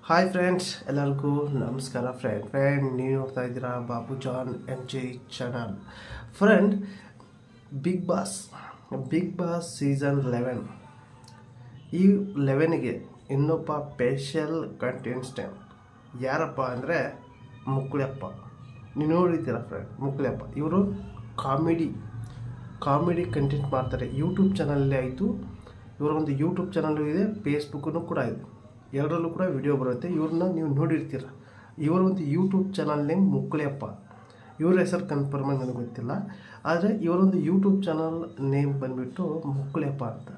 Hi friends, ಎಲ್ಲರಿಗೂ ನಮಸ್ಕಾರ. Friend ನೀವು ನೋಡ್ತಾ ಇದ್ದೀರಾ Babu John MJ channel. Friend, big boss season 11, ಈ 11ಗೆ ಇನ್ನೊಬ್ಬ ಸ್ಪೆಷಲ್ ಕಂಟೆಸ್ಟೆಂಟ್ ಯಾರಪ್ಪ ಅಂದರೆ ಮುಕ್ಕುಳೆಪ್ಪ. ನೀವು ನೋಡಿದ್ದೀರಾ ಫ್ರೆಂಡ್, ಮುಕ್ಕುಳೆಪ್ಪ ಇವರು ಕಾಮಿಡಿ ಕಂಟೆಂಟ್ ಮಾಡ್ತಾರೆ. ಯೂಟ್ಯೂಬ್ ಚಾನಲಲ್ಲಿ ಆಯಿತು, ಇವರ ಒಂದು ಯೂಟ್ಯೂಬ್ ಚಾನಲ್ಲು ಇದೆ, ಫೇಸ್ಬುಕ್ಕೂ ಕೂಡ ಇದೆ, ಎರಡರಲ್ಲೂ ಕೂಡ ವಿಡಿಯೋ ಬರುತ್ತೆ. ಇವ್ರನ್ನ ನೀವು ನೋಡಿರ್ತೀರ. ಇವರ ಒಂದು ಯೂಟ್ಯೂಬ್ ಚಾನಲ್ ನೇಮ್ ಮುಕ್ಕುಳೆಪ್ಪ. ಇವ್ರ ಹೆಸರು ಕನ್ಫರ್ಮ್ ಆಗಿ ನನಗೆ ಗೊತ್ತಿಲ್ಲ, ಆದರೆ ಇವರೊಂದು ಯೂಟ್ಯೂಬ್ ಚಾನಲ್ ನೇಮ್ ಬಂದುಬಿಟ್ಟು ಮುಕ್ಕುಳೆಪ್ಪ ಅಂತ.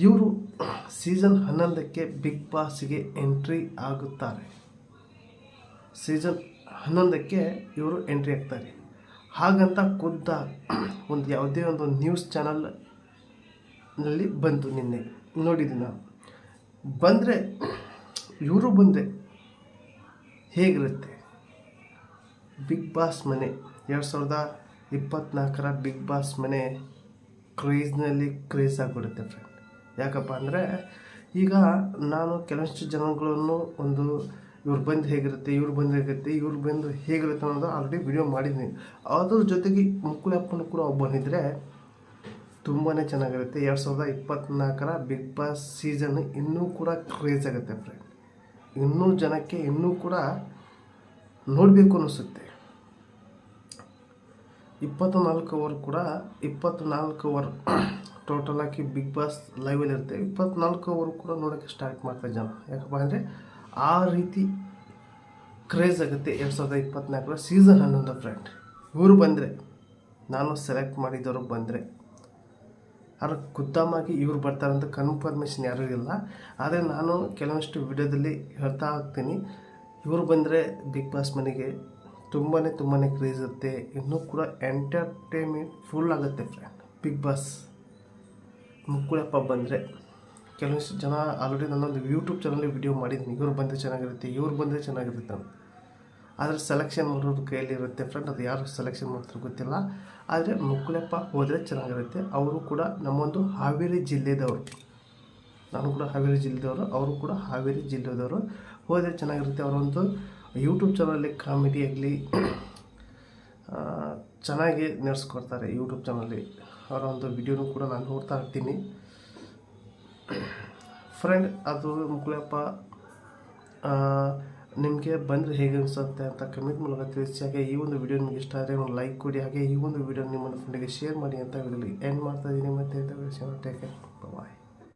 ಇವರು ಸೀಸನ್ 11ಕ್ಕೆ ಬಿಗ್ ಬಾಸ್ಗೆ ಎಂಟ್ರಿ ಆಗುತ್ತಾರೆ. ಸೀಸನ್ 11ಕ್ಕೆ ಇವರು ಎಂಟ್ರಿ ಆಗ್ತಾರೆ. ಹಾಗಂತ ಒಂದು ಯಾವುದೇ ಒಂದು ನ್ಯೂಸ್ ಚಾನಲ್ನಲ್ಲಿ ಬಂತು, ನಿನ್ನೆ ನೋಡಿದ್ದೀನಿ ನಾನು. ಇವರು ಬಂದರೆ ಹೇಗಿರುತ್ತೆ? ಬಿಗ್ ಬಾಸ್ ಮನೆ 2024ರ ಬಿಗ್ ಬಾಸ್ ಮನೆ ಕ್ರೇಜ್ ಆಗಿಬಿಡುತ್ತೆ ಫ್ರೆಂಡ್. ಯಾಕಪ್ಪ ಅಂದರೆ ಈಗ ನಾನು ಕೆಲವಷ್ಟು ಜನಗಳನ್ನು ಇವ್ರು ಬಂದು ಹೇಗಿರುತ್ತೆ, ಇವ್ರು ಬಂದು ಹೇಗಿರುತ್ತೆ ಅನ್ನೋದು ಆಲ್ರೆಡಿ ವಿಡಿಯೋ ಮಾಡಿದ್ದೀನಿ. ಅದ್ರ ಜೊತೆಗೆ ಮುಕ್ಕುಳೆಪ್ಪನೂ ಕೂಡ ಬಂದಿದ್ದರೆ ತುಂಬಾ ಚೆನ್ನಾಗಿರುತ್ತೆ. 2024ರ ಬಿಗ್ ಬಾಸ್ ಸೀಸನ್ ಇನ್ನೂ ಕೂಡ ಕ್ರೇಜ್ ಆಗುತ್ತೆ ಫ್ರೆಂಡ್. ಇನ್ನೂ ಜನಕ್ಕೆ ಇನ್ನೂ ಕೂಡ ನೋಡಬೇಕು ಅನ್ನಿಸುತ್ತೆ. 24 ಅವರ್ ಟೋಟಲ್ ಆಗಿ ಬಿಗ್ ಬಾಸ್ ಲೈವಲ್ಲಿ ಇರುತ್ತೆ. 24 ಅವರ್ ಕೂಡ ನೋಡೋಕ್ಕೆ ಸ್ಟಾರ್ಟ್ ಮಾಡ್ತಾರೆ ಜನ. ಯಾಕಪ್ಪ ಅಂದರೆ ಆ ರೀತಿ ಕ್ರೇಜ್ ಆಗುತ್ತೆ 2024ರ ಸೀಸನ್ 11 ಫ್ರೆಂಡ್. ಇವರು ಬಂದರೆ, ನಾನು ಸೆಲೆಕ್ಟ್ ಮಾಡಿದವರು ಬಂದರೆ, ಆದರೆ ಖುದ್ದಾಗಿ ಇವ್ರು ಬರ್ತಾರಂತ ಕನ್ಫರ್ಮೇಷನ್ ಯಾರೂ ಇಲ್ಲ. ಆದರೆ ನಾನು ಕೆಲವಷ್ಟು ವಿಡಿಯೋದಲ್ಲಿ ಹೇಳ್ತಾ ಹೋಗ್ತೀನಿ, ಇವರು ಬಂದರೆ ಬಿಗ್ ಬಾಸ್ ಮನೆಗೆ ತುಂಬಾ ಕ್ರೇಜ್ ಇರುತ್ತೆ. ಇನ್ನೂ ಕೂಡ ಎಂಟರ್ಟೈನ್ಮೆಂಟ್ ಫುಲ್ ಆಗುತ್ತೆ ಫ್ರೆಂಡ್. ಬಿಗ್ ಬಾಸ್ ಮುಕ್ಕುಳೆಪ್ಪ ಬಂದರೆ ಕೆಲವಷ್ಟು ಜನ ಆಲ್ರೆಡಿ ನನ್ನೊಂದು ಯೂಟ್ಯೂಬ್ ಚಾನಲಲ್ಲಿ ವಿಡಿಯೋ ಮಾಡಿದ್ದೀನಿ, ಇವ್ರು ಬಂದರೆ ಚೆನ್ನಾಗಿರುತ್ತೆ ಅಂತ. ಆದರೆ ಸೆಲೆಕ್ಷನ್ ಮಾಡೋದ್ರ ಕೈಯಲ್ಲಿರುತ್ತೆ ಫ್ರೆಂಡ್. ಅದು ಯಾರು ಸೆಲೆಕ್ಷನ್ ಮಾಡ್ತಾರೆ ಗೊತ್ತಿಲ್ಲ. ಆದರೆ ಮುಕ್ಕುಳೆಪ್ಪ ಹೋದರೆ ಚೆನ್ನಾಗಿರುತ್ತೆ. ಅವರು ಕೂಡ ನಮ್ಮೊಂದು ಹಾವೇರಿ ಜಿಲ್ಲೆದವರು, ನಾನು ಕೂಡ ಹಾವೇರಿ ಜಿಲ್ಲೆದವರು, ಅವರು ಕೂಡ ಹಾವೇರಿ ಜಿಲ್ಲೆದವರು. ಹೋದರೆ ಚೆನ್ನಾಗಿರುತ್ತೆ. ಅವರೊಂದು ಯೂಟ್ಯೂಬ್ ಚಾನಲಲ್ಲಿ ಕಾಮಿಡಿ ಆಗಲಿ ಚೆನ್ನಾಗಿ ನಡೆಸ್ಕೊಡ್ತಾರೆ. ಯೂಟ್ಯೂಬ್ ಚಾನಲ್ಲಿ ಅವರ ಒಂದು ವಿಡಿಯೋನೂ ಕೂಡ ನಾನು ನೋಡ್ತಾ ಇರ್ತೀನಿ ಫ್ರೆಂಡ್. ಅದು ಮುಕ್ಕುಳೆಪ್ಪ ನಿಮಗೆ ಬಂದರೆ ಹೇಗೆ ಅನಿಸುತ್ತೆ ಅಂತ ಕಮೆಂಟ್ ಮೂಲಕ ತಿಳಿಸಿ. ಹಾಗೆ ಈ ಒಂದು ವಿಡಿಯೋ ನಿಮಗೆ ಇಷ್ಟ ಆದರೆ ಒಂದು ಲೈಕ್ ಕೊಡಿ. ಹಾಗೆ ಈ ಒಂದು ವಿಡಿಯೋ ನಿಮ್ಮ ಫ್ರೆಂಡಿಗೆ ಶೇರ್ ಮಾಡಿ ಅಂತ ವಿಡಿಯೋಲಿ ಎಂಡ್ ಮಾಡ್ತಾ ಇದ್ದೀನಿ. ಮತ್ತೆ ಟೇಕ್ ಕೇರ್, ಬಾಯ್.